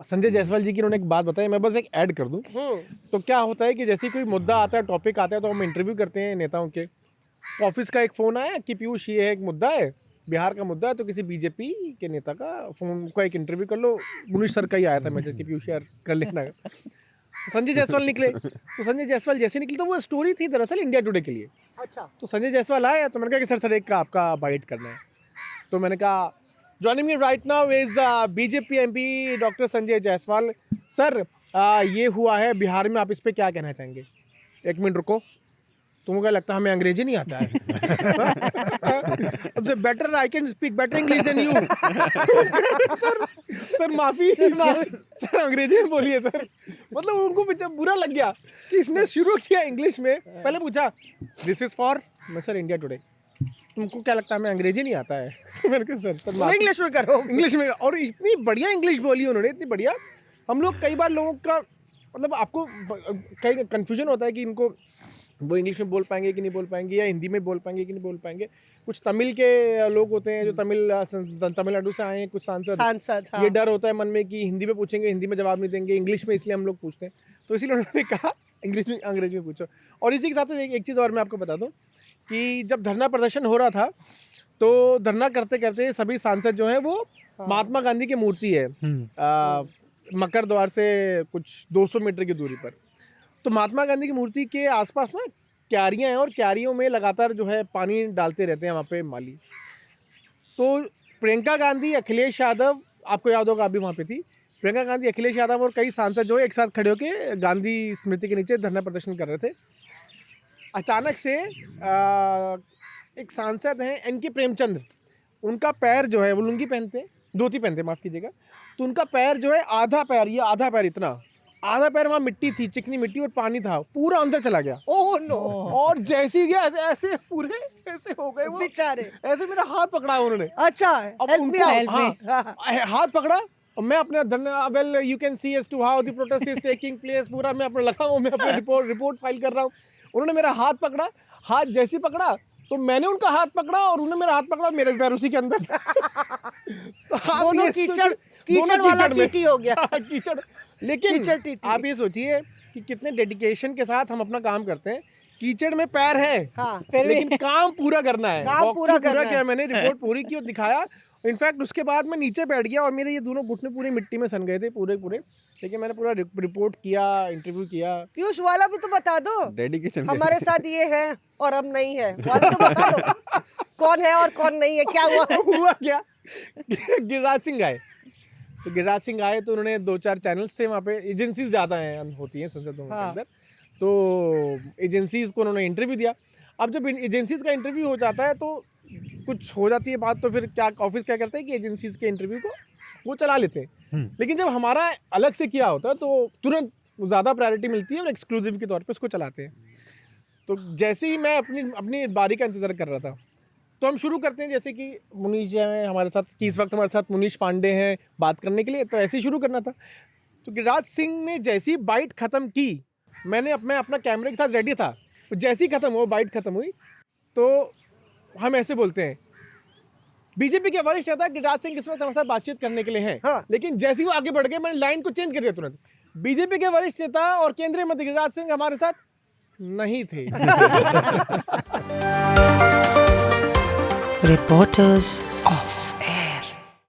संजय जायसवाल जी की उन्होंने एक बात बताई, मैं बस एक ऐड कर दूं। तो क्या होता है कि जैसे कोई मुद्दा आता है, टॉपिक आता है, तो हम इंटरव्यू करते हैं नेताओं के। ऑफिस का एक फ़ोन आया कि पीयूष ये एक मुद्दा है, बिहार का मुद्दा है, तो किसी बीजेपी के नेता का फ़ोन का एक इंटरव्यू कर लो। मुनीष सर का ही आया था मैसेज कि पीयूष यार कर लेना। तो संजय जायसवाल निकले। तो संजय जायसवाल जैसे निकले तो वो स्टोरी थी दरअसल इंडिया टुडे के लिए। अच्छा। तो संजय जायसवाल आए तो मैंने कहा कि सर एक का आपका बाइट करना है। तो मैंने कहा joining me right now is BJP MP doctor Sanjay Jaiswal. Sir ये हुआ है बिहार में, आप इस पर क्या कहना चाहेंगे? एक मिनट रुको, तुमको क्या लगता है हमें अंग्रेजी नहीं आता है? अब better I can speak better English than you. Sir माफी सर अंग्रेजी में बोलिए सर। मतलब उनको बुरा लग गया कि इसने शुरू किया इंग्लिश में, पहले पूछा दिस इज फॉर, मैं सर इंडिया टुडे, तुमको क्या लगता है हमें अंग्रेजी नहीं आता है? मैंने कहा सर इंग्लिश में करो, इंग्लिश में। और इतनी बढ़िया इंग्लिश बोली उन्होंने, इतनी बढ़िया। हम लोग कई बार लोगों का मतलब आपको कई कन्फ्यूजन होता है कि इनको वो इंग्लिश में बोल पाएंगे कि नहीं बोल पाएंगे, या हिंदी में बोल पाएंगे कि नहीं बोल पाएंगे। कुछ तमिल के लोग होते हैं जो तमिलनाडु से आए हैं, कुछ सांसद हाँ। ये डर होता है मन में कि हिंदी में पूछेंगे, हिंदी में जवाब नहीं देंगे, इंग्लिश में, इसलिए हम लोग पूछते हैं। तो इसीलिए उन्होंने कहा इंग्लिश में, अंग्रेजी में पूछो। और इसी के साथ एक चीज़ और मैं आपको बता दूँ कि जब धरना प्रदर्शन हो रहा था तो धरना करते करते सभी सांसद जो हैं वो महात्मा गांधी की मूर्ति है मकर द्वार से कुछ 200 मीटर की दूरी पर, तो महात्मा गांधी की मूर्ति के आसपास ना क्यारियाँ हैं और क्यारियों में लगातार जो है पानी डालते रहते हैं वहाँ पे माली। तो प्रियंका गांधी, अखिलेश यादव, आपको याद होगा अभी वहाँ पे थी, प्रियंका गांधी, अखिलेश यादव और कई सांसद जो है एक साथ खड़े होकर गांधी स्मृति के नीचे धरना प्रदर्शन कर रहे थे। अचानक से एक सांसद हैं एनके प्रेमचंद, उनका पैर जो है, वो लुंगी पहनते हैं, धोती पहनते हैं माफ़ कीजिएगा, तो उनका पैर जो है आधा पैर इतना, आधा पैर वहाँ मिट्टी थी, चिकनी मिट्टी और पानी था, पूरा अंदर चला गया। Oh no. और जैसे ही गया ऐसे पूरे ऐसे हो गए वो बेचारे, ऐसे मेरा हाथ पकड़ा उन्होंने। अच्छा, अब उनको हाथ पकड़ा और मैं अपने well you can see as to how the protest is taking place, पूरा मैं अपना लगा हूँ, मैं अपनी रिपोर्ट फाइल कर रहा हूँ। उन्होंने मेरा हाथ पकड़ा, हाथ जैसे पकड़ा तो मैंने उनका हाथ पकड़ा और उन्होंने मेरा हाथ पकड़ा, मेरे पैर उसी के अंदर। तो दोनों कीचड़ वाला टीटी हो गया। कीचड़। लेकिन आप ये सोचिए कि कितने डेडिकेशन के साथ हम अपना काम करते हैं। कीचड़ में पैर है, हाँ, लेकिन काम पूरा करना है, काम पूरा किया मैंने, रिपोर्ट पूरी की और दिखाया। इनफैक्ट उसके बाद मैं नीचे बैठ गया और मेरे ये दोनों घुटने पूरी मिट्टी में सन गए थे पूरे, लेकिन मैंने पूरा रिपोर्ट किया, इंटरव्यू किया। पीयूष वाला भी तो बता दो, डेडिकेशन हमारे साथ ये है और अब नहीं है, वाला तो बता दो कौन है और कौन नहीं है, क्या हुआ क्या? गिरिराज सिंह आए, तो गिरिराज सिंह आए तो उन्होंने 2-4 चैनल्स थे वहाँ पे, एजेंसीज ज़्यादा हैं होती हैं संसदों के अंदर, तो एजेंसीज को उन्होंने इंटरव्यू दिया। अब जब एजेंसीज का इंटरव्यू हो जाता है तो कुछ हो जाती है बात, तो फिर क्या ऑफिस क्या करता है कि एजेंसीज के इंटरव्यू को वो चला लेते हैं। लेकिन जब हमारा अलग से किया होता है तो तुरंत ज़्यादा प्रायोरिटी मिलती है और एक्सक्लूसिव के तौर पे उसको चलाते हैं। तो जैसे ही मैं अपनी बारी का इंतज़ार कर रहा था तो हम शुरू करते हैं, जैसे कि मुनीष जी हैं हमारे साथ, कि इस वक्त हमारे साथ मुनीष पांडे हैं बात करने के लिए, तो ऐसे ही शुरू करना था। तो गिरिराज सिंह ने जैसी ही बाइट ख़त्म की, मैं अपना कैमरे के साथ रेडी था, जैसी ही ख़त्म हो, बाइट ख़त्म हुई, तो हम ऐसे बोलते हैं बीजेपी के वरिष्ठ नेता गिरिराज सिंह इस वक्त हमारे साथ बातचीत करने के लिए हैं। हाँ। लेकिन जैसे ही वो आगे बढ़ गए मैंने लाइन को चेंज कर दिया तुरंत, बीजेपी के वरिष्ठ नेता और केंद्रीय मंत्री गिरिराज सिंह हमारे साथ नहीं थे। Reporters off.